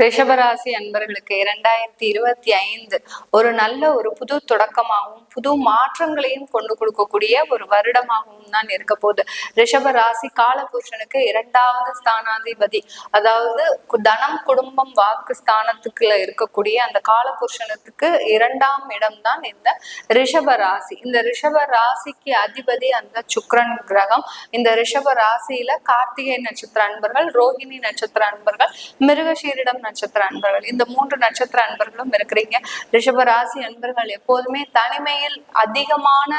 ரிஷபராசி அன்பர்களுக்கு 2025 ஒரு நல்ல ஒரு புது தொடக்கமாகவும் புது மாற்றங்களையும் கொண்டு கொடுக்கக்கூடிய ஒரு வருடமாகவும் தான் இருக்க போகுது. ரிஷபராசி காலபுருஷனுக்கு 2வது ஸ்தானாதிபதி, அதாவது தனம் குடும்பம் வாக்கு ஸ்தானத்துக்குள்ள இருக்கக்கூடிய அந்த காலபுருஷனுக்கு 2ஆம் இடம் தான் இந்த ரிஷபராசி. இந்த ரிஷப ராசிக்கு அதிபதி அந்த சுக்கிரன் கிரகம். இந்த ரிஷப ராசியில கார்த்திகை நட்சத்திர அன்பர்கள், ரோஹிணி நட்சத்திர அன்பர்கள், மிருகசீரிடம் நட்சத்திர அன்பர்கள், இந்த 3 நட்சத்திர அன்பர்களும் இருக்கிறீங்க. ரிஷபராசி அன்பர்கள் எப்போதுமே தனிமையில் அதிகமான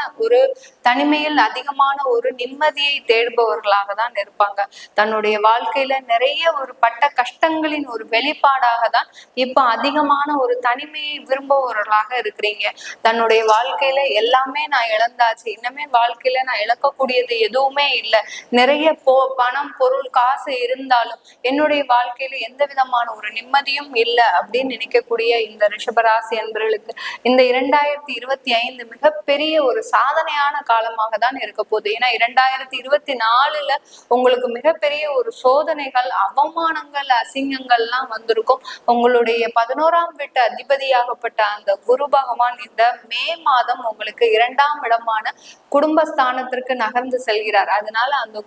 ஒரு நிம்மதியை தேடுபவர்களாக தான் இருப்பாங்க. தன்னுடைய வாழ்க்கையில நிறைய ஒரு பட்ட கஷ்டங்களின் ஒரு வெளிப்பாடாக தான் இப்ப அதிகமான ஒரு தனிமையை விரும்புபவர்களாக இருக்கிறீங்க. தன்னுடைய வாழ்க்கையில எல்லாமே நான் இழந்தாச்சு, இன்னமே வாழ்க்கையில நான் இழக்கக்கூடியது எதுவுமே இல்லை, நிறைய பணம் பொருள் காசு இருந்தாலும் என்னுடைய வாழ்க்கையில எந்த விதமான ஒரு நிம்மதியும் இல்லை அப்படின்னு நினைக்கக்கூடிய இந்த ரிஷபராசி அன்பர்களுக்கு இந்த 2025 மிகப்பெரிய ஒரு சாதனையான காலமாக தான் இருக்க போகுது. ஏன்னா 2024ல உங்களுக்கு மிகப்பெரிய ஒரு சோதனைகள், அவமானங்கள், அசிங்கங்கள்லாம் வந்திருக்கும். உங்களுடைய 11ஆம் வீட்டு அதிபதியாகப்பட்ட அந்த குரு பகவான் இந்த மே மாதம் உங்களுக்கு 2ஆம் இடமான குடும்பஸ்தானத்திற்கு நகர்ந்து செல்கிறார். அதனால அந்த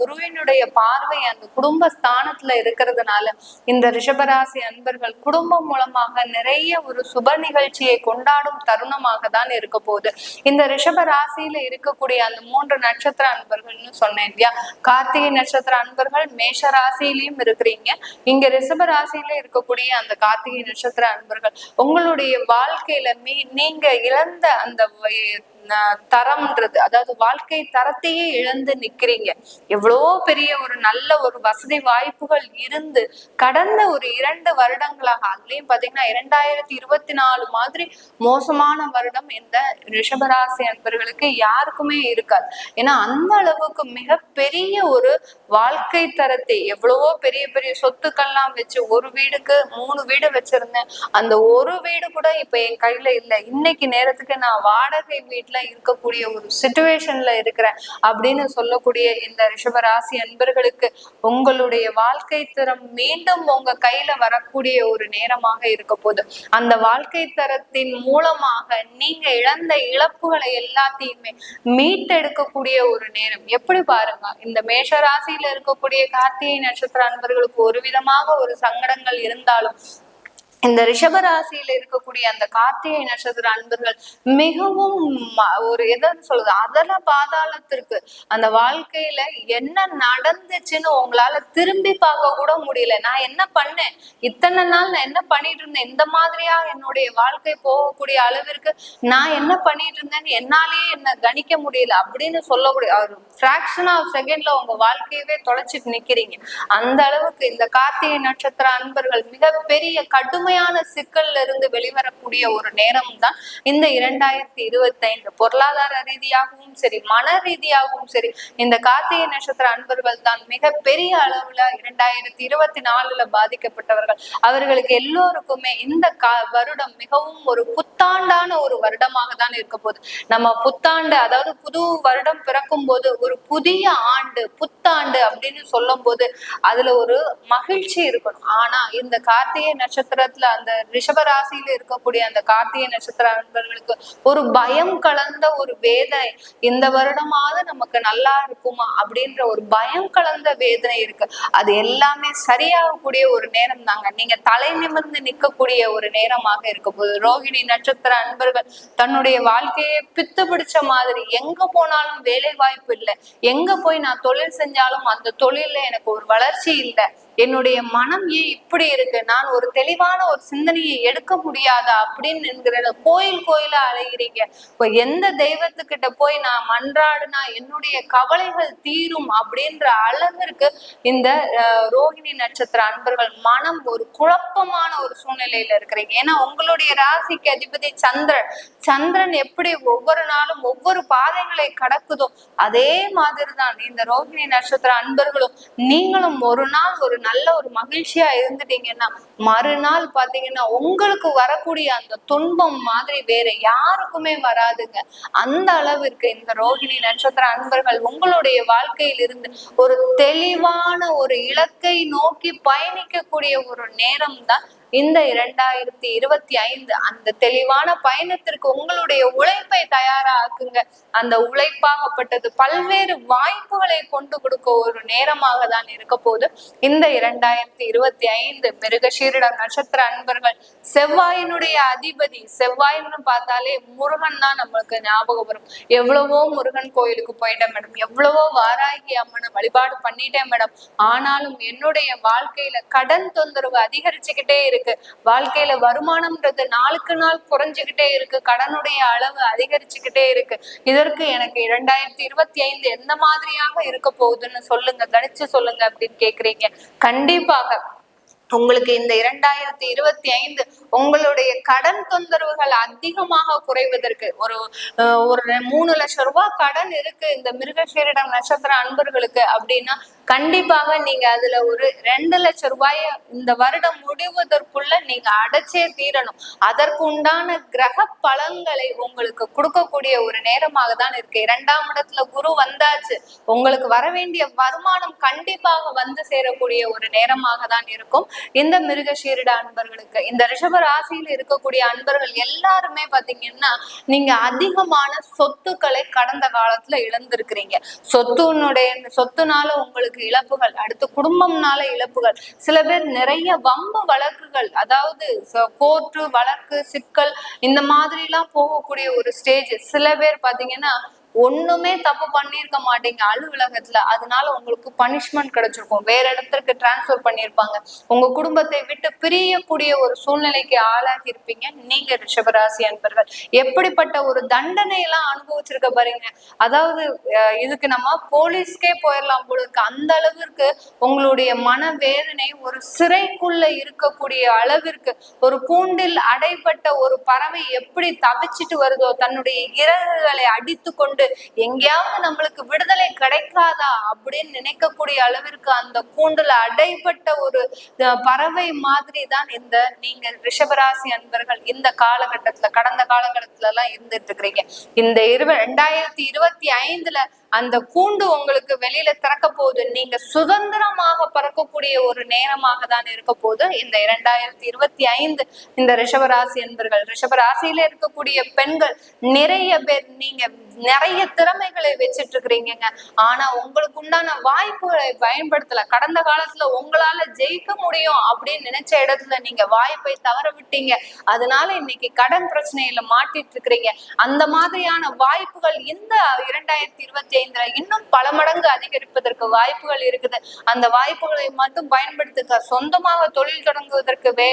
குருவினுடைய பார்வை அந்த குடும்பஸ்தானத்துல இருக்கிறதுனால இந்த ரிஷபராசி அன்பர்கள் குடும்பம் மூலமாக நிறைய ஒரு சுப நிகழ்ச்சியை கொண்டாடும் தருணமாக தான் இருக்க போகுது. இந்த ரிஷப ராசியில இருக்கக்கூடிய அந்த 3 நட்சத்திர அன்பர்கள்னு சொன்னேன் இல்லையா, கார்த்திகை நட்சத்திர அன்பர்கள் மேஷ ராசியிலையும் இருக்கிறீங்க. இங்க ரிஷப ராசியில இருக்கக்கூடிய அந்த கார்த்திகை நட்சத்திர அன்பர்கள் உங்களுடைய வாழ்க்கையில நீங்க இழந்த அந்த தரம்ன்றது, அதாவது வாழ்க்கை தரத்தையே இழந்து நிக்கிறீங்க. எவ்வளவோ பெரிய ஒரு நல்ல ஒரு வசதி வாய்ப்புகள் இருந்து கடந்த ஒரு 2 வருடங்களாக, அதுலயும் பாத்தீங்கன்னா 2024 மாதிரி மோசமான வருடம் இந்த ரிஷபராசி அன்பர்களுக்கு யாருக்குமே இருக்காது. ஏன்னா அந்த அளவுக்கு மிகப்பெரிய ஒரு வாழ்க்கை தரத்தை, எவ்வளவோ பெரிய பெரிய சொத்துக்கள்லாம் வச்சு ஒரு வீடுக்கு 3 வீடு வச்சிருந்தேன், அந்த ஒரு வீடு கூட இப்ப என் கையில இல்லை, இன்னைக்கு நேரத்துக்கு நான் வாடகை வீட்டுல இருக்கக்கூடிய ஒரு சிச்சுவேஷன்ல இருக்கிறேன் அப்படின்னு சொல்லக்கூடிய இந்த ரிஷபராசி அன்பர்களுக்கு உங்களுடைய வாழ்க்கை தரம் மீண்டும் உங்க கையில வரக்கூடிய ஒரு நேரமாக இருக்க போது. அந்த வாழ்க்கை தரத்தின் மூலமாக நீங்க இழந்த இழப்புகளை எல்லாத்தையுமே மீட்டெடுக்கக்கூடிய ஒரு நேரம். எப்படி பாருங்க, இந்த மேஷ ராசியில இருக்கக்கூடிய கார்த்திகை நட்சத்திர அன்பர்களுக்கு ஒரு விதமாக ஒரு சங்கடங்கள் இருந்தாலும் இந்த ரிஷபராசியில இருக்கக்கூடிய அந்த கார்த்திகை நட்சத்திர அன்பர்கள் மிகவும் ஒரு எதாவது சொல்லுது, அதல பாதாளத்திற்கு அந்த வாழ்க்கையில என்ன நடந்துச்சுன்னு உங்களால திரும்பி பார்க்க கூட முடியல. நான் என்ன பண்ணேன், இத்தனை நாள் நான் என்ன பண்ணிட்டு இருந்தேன், இந்த மாதிரியா என்னுடைய வாழ்க்கை போகக்கூடிய அளவிற்கு நான் என்ன பண்ணிட்டு இருந்தேன்னு என்னாலேயே என்ன கணிக்க முடியல அப்படின்னு சொல்லக்கூடிய ஒரு ஃபிராக்ஷன் ஆஃப் செகண்ட்ல உங்க வாழ்க்கையவே தொலைச்சிட்டு நிக்கிறீங்க. அந்த அளவுக்கு இந்த கார்த்திகை நட்சத்திர அன்பர்கள் மிகப்பெரிய கடுமை சிக்கல்ல இருந்து வெளிவரக்கூடிய ஒரு நேரம் தான் இந்த 2025. பொருளாதார ரீதியாகவும் சரி, மன ரீதியாகவும் சரி, இந்த கார்த்திகை நட்சத்திர அன்பர்கள் தான் மிகப்பெரிய அளவுல 2024ல பாதிக்கப்பட்டவர்கள். அவர்களுக்கு எல்லோருக்குமே இந்த வருடம் மிகவும் ஒரு புத்தாண்டான ஒரு வருடமாக தான் இருக்க போகுது. நம்ம புத்தாண்டு, அதாவது புது வருடம் பிறக்கும் போது ஒரு புதிய ஆண்டு, புத்தாண்டு அப்படின்னு சொல்லும் போது அதுல ஒரு மகிழ்ச்சி இருக்கணும். ஆனா இந்த கார்த்திகை நட்சத்திரத்துல அந்த ரிஷபராசியில இருக்கக்கூடிய அந்த கார்த்திகை நட்சத்திர அன்பர்களுக்கு ஒரு பயம் கலந்த ஒரு வேதனை, இந்த வருடமாவது நமக்கு நல்லா இருக்குமா அப்படின்ற ஒரு பயம் கலந்த வேதனை இருக்கு. அது எல்லாமே சரியாகக்கூடிய ஒரு நேரம் தாங்க. நீங்க தலை நிமிர்ந்து நிற்கக்கூடிய ஒரு நேரமாக இருக்க போது. ரோஹிணி நட்சத்திர அன்பர்கள் தன்னுடைய வாழ்க்கையை பித்து பிடிச்ச மாதிரி, எங்க போனாலும் வேலை வாய்ப்பு இல்லை, எங்க போய் நான் தொழில் செஞ்சாலும் அந்த தொழில்ல எனக்கு ஒரு வளர்ச்சி இல்லை, என்னுடைய மனம் ஏன் இப்படி இருக்கு, நான் ஒரு தெளிவான ஒரு சிந்தனையை எடுக்க முடியாதா அப்படின்னு என்கிற கோயிலா அலைகிறீங்க. இப்போ எந்த தெய்வத்துக்கிட்ட போய் நான் மன்றாடுனா என்னுடைய கவலைகள் தீரும் அப்படின்ற அளவிற்கு இந்த ரோஹிணி நட்சத்திர அன்பர்கள் மனம் ஒரு குழப்பமான ஒரு சூழ்நிலையில இருக்கிறீங்க. ஏன்னா உங்களுடைய ராசிக்கு அதிபதி சந்திரன் எப்படி ஒவ்வொரு நாளும் ஒவ்வொரு பாதைகளை கடக்குதோ அதே மாதிரிதான் இந்த ரோஹிணி நட்சத்திர அன்பர்களும் நீங்களும் ஒரு நாள் ஒரு நல்ல ஒரு மகிழ்ச்சியா இருந்துட்டீங்கன்னா மறுநாள் பாத்தீங்கன்னா உங்களுக்கு வரக்கூடிய அந்த துன்பம் மாதிரி வேற யாருக்குமே வராதுங்க. அந்த அளவிற்கு இந்த ரோகிணி நட்சத்திர அன்பர்கள் உங்களுடைய வாழ்க்கையில் இருந்து ஒரு தெளிவான ஒரு இலக்கை நோக்கி பயணிக்கக்கூடிய ஒரு நேரம் தான் இந்த 2025. அந்த தெளிவான பயணத்திற்கு உங்களுடைய உழைப்பை தயாராக்குங்க. அந்த உழைப்பாகப்பட்டது பல்வேறு வாய்ப்புகளை கொண்டு கொடுக்க ஒரு நேரமாக தான் இருக்க போது இந்த 2025. மிருகசீரிடம் நட்சத்திர அன்பர்கள், செவ்வாயினுடைய அதிபதி, செவ்வாயின்னு பார்த்தாலே முருகன் தான் நம்மளுக்கு ஞாபகம் வரும். எவ்வளவோ முருகன் கோயிலுக்கு போயிட்டேன் மேடம், எவ்வளவோ வாராகி அம்மனை வழிபாடு பண்ணிட்டேன் மேடம், ஆனாலும் என்னுடைய வாழ்க்கையில கடன் தொந்தரவு அதிகரிச்சுக்கிட்டே இருக்கு, வாழ்க்கையில வருமானம்ன்றது நாளுக்கு நாள் குறைஞ்சுக்கிட்டே இருக்கு, கடனுடைய அளவு அதிகரிச்சுக்கிட்டே இருக்கு, இதற்கு எனக்கு 2025 எந்த மாதிரியாக இருக்க போகுதுன்னு சொல்லுங்க, கணிச்சு சொல்லுங்க அப்படின்னு கேக்குறீங்க. கண்டிப்பாக உங்களுக்கு இந்த 2025 உங்களுடைய கடன் தொந்தரவுகள் அதிகமாக குறைவதற்கு ஒரு 3 லட்சம் ரூபாய் கடன் இருக்கு இந்த மிருகசீரிடம் நட்சத்திர அன்பர்களுக்கு அப்படின்னா கண்டிப்பாக நீங்க அதுல ஒரு 2 லட்சம் ரூபாய இந்த வருடம் முடிவதற்குள்ள நீங்க அடைச்சே தீரணும். அதற்கு உண்டான கிரக பலன்களை உங்களுக்கு கொடுக்கக்கூடிய ஒரு நேரமாக தான் இருக்கு. 2ஆம் இடத்துல குரு வந்தாச்சு, உங்களுக்கு வர வேண்டிய வருமானம் கண்டிப்பாக வந்து சேரக்கூடிய ஒரு நேரமாக தான் இருக்கும் இந்த மிருகசீரிட அன்பர்களுக்கு. இந்த ரிஷப ராசியில் இருக்கக்கூடிய அன்பர்கள் எல்லாருமே பாத்தீங்கன்னா நீங்க அதிகமான சொத்துக்களை கடந்த காலத்துல இழந்திருக்கிறீங்க. சொத்துனால உங்களுக்கு இழப்புகள், அடுத்து குடும்பம்னால இழப்புகள், சில பேர் நிறைய வம்பு வழக்குகள், அதாவது கோர்ட்டு வழக்கு சிக்கல் இந்த மாதிரி எல்லாம் போகக்கூடிய ஒரு ஸ்டேஜ். சில பேர் பாத்தீங்கன்னா ஒண்ணுமே தப்பு பண்ணிருக்க மாட்டீங்க அலுவலகத்துல, அதனால உங்களுக்கு பனிஷ்மெண்ட் கிடைச்சிருக்கும், வேற இடத்திற்கு டிரான்ஸ்பர் பண்ணிருப்பாங்க, உங்க குடும்பத்தை விட்டு பிரியக்கூடிய ஒரு சூழ்நிலைக்கு ஆளாகி இருப்பீங்க நீங்க ரிஷபராசி அன்பர்கள். எப்படிப்பட்ட ஒரு தண்டனை எல்லாம் அனுபவிச்சிருக்க பாருங்க. அதாவது இதுக்கு நம்ம போலீஸ்க்கே போயிடலாம் போல இருக்கு, அந்த அளவிற்கு உங்களுடைய மனவேதனை ஒரு சிறைக்குள்ள இருக்கக்கூடிய அளவிற்கு, ஒரு கூண்டில் அடைப்பட்ட ஒரு பறவை எப்படி தவிச்சிட்டு வருதோ, தன்னுடைய இறகுகளை அடித்து கொண்டு எங்கேயாவது நம்மளுக்கு விடுதலை கிடைக்காதா அப்படின்னு நினைக்கக்கூடிய அளவிற்கு அந்த கூண்டுல அடைப்பட்ட ஒரு பறவை மாதிரி தான் இந்த நீங்க ரிஷபராசி அன்பர்கள் இந்த காலகட்டத்துல, கடந்த காலகட்டத்துல எல்லாம் இருந்துட்டு இருக்கிறீங்க. இந்த 2025 அந்த கூண்டு உங்களுக்கு வெளியில திறக்க போகுது, நீங்க சுதந்திரமாக பறக்கக்கூடிய ஒரு நேரமாக தான் இருக்க போது இந்த 2025. இந்த ரிஷபராசி அன்பர்கள், ரிஷபராசியில இருக்கக்கூடிய பெண்கள் நிறைய பேர் நீங்க நிறைய திறமைகளை வச்சிட்டு இருக்கிறீங்க, ஆனா உங்களுக்கு உண்டான வாய்ப்புகளை பயன்படுத்தல. கடந்த காலத்துல உங்களால ஜெயிக்க முடியும் அப்படின்னு நினைச்ச இடத்துல நீங்க வாய்ப்பை தவற விட்டீங்க, அதனால இன்னைக்கு கடன் பிரச்சனையில மாட்டிட்டு இருக்கிறீங்க. அந்த மாதிரியான வாய்ப்புகள் இந்த 2025 இன்னும் பல மடங்கு அதிகரிப்பதற்கு வாய்ப்புகள் இருக்குது. அந்த வாய்ப்புகளை மட்டும் பயன்படுத்துக்க, சொந்தமாக தொழில் தொடங்குவதற்கு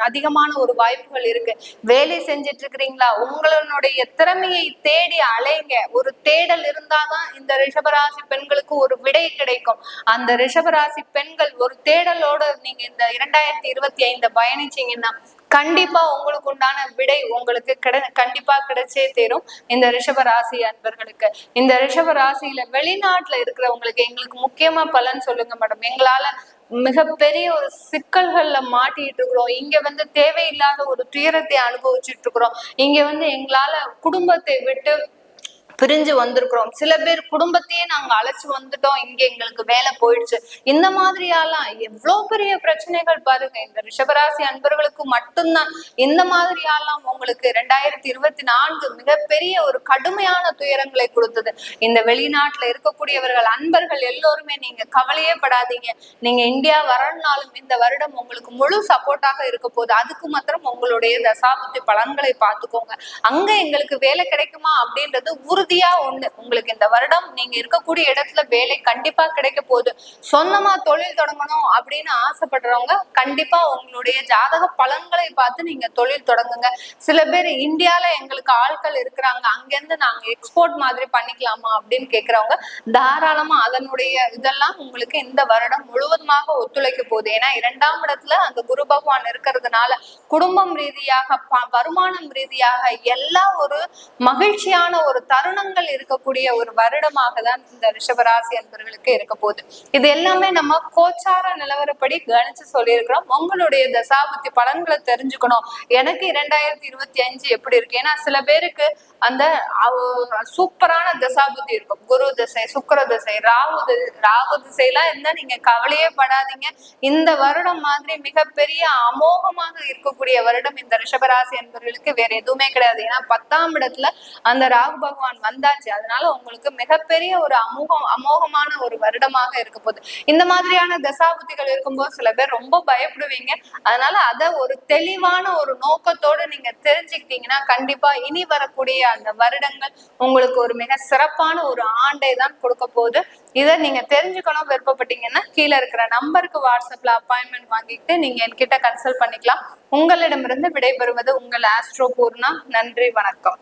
அதிகமான ஒரு வாய்ப்புகள் இருக்கு. வேலை செஞ்சிட்டு இருக்கிறீங்களா, உங்களுடைய திறமையை தேடி அலைங்க. ஒரு தேடல் இருந்தாதான் இந்த ரிஷபராசி பெண்களுக்கு ஒரு விடை கிடைக்கும். அந்த ரிஷபராசி பெண்கள் ஒரு தேடலோட நீங்க இந்த 2025 பயணிச்சீங்கன்னா கண்டிப்பா உங்களுக்கு உண்டான விடை உங்களுக்கு கண்டிப்பா கிடைச்சே தீரும் இந்த ரிஷப ராசி அன்பர்களுக்கு. இந்த ரிஷப ராசியில வெளிநாட்டுல இருக்கிறவங்களுக்கு எங்களுக்கு முக்கியமா பலன் சொல்லுங்க மேடம். எங்களால மிகப்பெரிய ஒரு சிக்கல்கள்ல மாட்டிட்டு இருக்கிறோம், இங்க தேவையில்லாத ஒரு துயரத்தை அனுபவிச்சுட்டு இருக்கிறோம், இங்க எங்களால குடும்பத்தை விட்டு பிரிஞ்சு வந்திருக்கிறோம், சில பேர் குடும்பத்தையே நாங்க அழைச்சு வந்துட்டோம், இங்க எங்களுக்கு வேலை போயிடுச்சு, இந்த மாதிரியாலாம் எவ்வளவு பெரிய பிரச்சனைகள் பாருங்க. இந்த ரிஷபராசி அன்பர்களுக்கு மட்டும்தான் இந்த மாதிரியாலாம் உங்களுக்கு 2024 மிகப்பெரிய ஒரு கடுமையான துயரங்களை கொடுத்தது. இந்த வெளிநாட்டுல இருக்கக்கூடியவர்கள் அன்பர்கள் எல்லோருமே நீங்க கவலையே படாதீங்க, நீங்க இந்தியா வரணும்னாலும் இந்த வருடம் உங்களுக்கு முழு சப்போர்ட்டாக இருக்க போகுது. அதுக்கு மாத்திரம் உங்களுடைய தசாபுத்தி பலன்களை பார்த்துக்கோங்க. அங்க எங்களுக்கு வேலை கிடைக்குமா அப்படின்றது உறுதியா ஒண்ணு, உங்களுக்கு இந்த வருடம் நீங்க இருக்கக்கூடிய இடத்துல வேலை கண்டிப்பா கிடைக்க போகுது. சொந்தமா தொழில் தொடங்கணும் அப்படின்னு ஆசைப்படுறவங்க கண்டிப்பா உங்களுடைய ஜாதக பலன்களை பார்த்து நீங்க தொழில் தொடங்குங்க. சில பேர் இந்தியால எங்களுக்கு ஆட்கள் இருக்கிறாங்க, அங்கிருந்து நாங்க எக்ஸ்போர்ட் மாதிரி பண்ணிக்கலாமா அப்படின்னு கேக்குறவங்க தாராளமா அதனுடைய இதெல்லாம் உங்களுக்கு இந்த வருடம் முழுவதுமாக ஒத்துழைக்க போகுது. ஏன்னா 2ஆம் இடத்துல அந்த குரு பகவான் இருக்கிறதுனால குடும்பம் ரீதியாக வருமானம் ரீதியாக எல்லா ஒரு மகிழ்ச்சியான ஒரு தருணம் தருணங்கள் இருக்கக்கூடிய ஒரு வருடமாக தான் இந்த ரிஷபராசி அன்பர்களுக்கு இருக்க போகுது. இது எல்லாமே நம்ம கோச்சார நிலவரப்படி கணிச்சு சொல்லியிருக்கிறோம். உங்களுடைய தசாபுத்தி பலன்களை தெரிஞ்சுக்கணும். எனக்கு 2025 எப்படி இருக்கு, ஏன்னா சில பேருக்கு அந்த சூப்பரான தசாபுத்தி இருக்கும். குரு தசை, சுக்கிர தசை, ராகு திசையெல்லாம் இருந்தா நீங்க கவலையே படாதீங்க. இந்த வருடம் மாதிரி மிகப்பெரிய அமோகமாக இருக்கக்கூடிய வருடம் இந்த ரிஷபராசி என்பவர்களுக்கு வேற எதுவுமே கிடையாது. ஏன்னா 10ஆம் இடத்துல அந்த ராகு பகவான் வந்தாச்சு. அதனால உங்களுக்கு மிகப்பெரிய ஒரு அமோகமான ஒரு வருடமாக இருக்க போகுது. இந்த மாதிரியான தசாபுத்திகள் இருக்கும்போது சில பேர் ரொம்ப பயப்படுவீங்க. அதனால அத ஒரு தெளிவான ஒரு நோக்கத்தோடு நீங்க தெரிஞ்சுக்கிட்டீங்கன்னா கண்டிப்பா இனி வரக்கூடிய அந்த வருடங்கள் உங்களுக்கு ஒரு மிக சிறப்பான ஒரு ஆண்டை தான் கொடுக்க போகுது. இதை நீங்க தெரிஞ்சுக்கணும் விருப்பப்பட்டீங்கன்னா கீழே இருக்கிற நம்பருக்கு வாட்ஸ்அப்ல அப்பாயின்மெண்ட் வாங்கிட்டு நீங்க என்கிட்ட கன்சல்ட் பண்ணிக்கலாம். உங்களிடமிருந்து விடைபெறுவது உங்கள் ஆஸ்ட்ரோ பூர்ணா. நன்றி, வணக்கம்.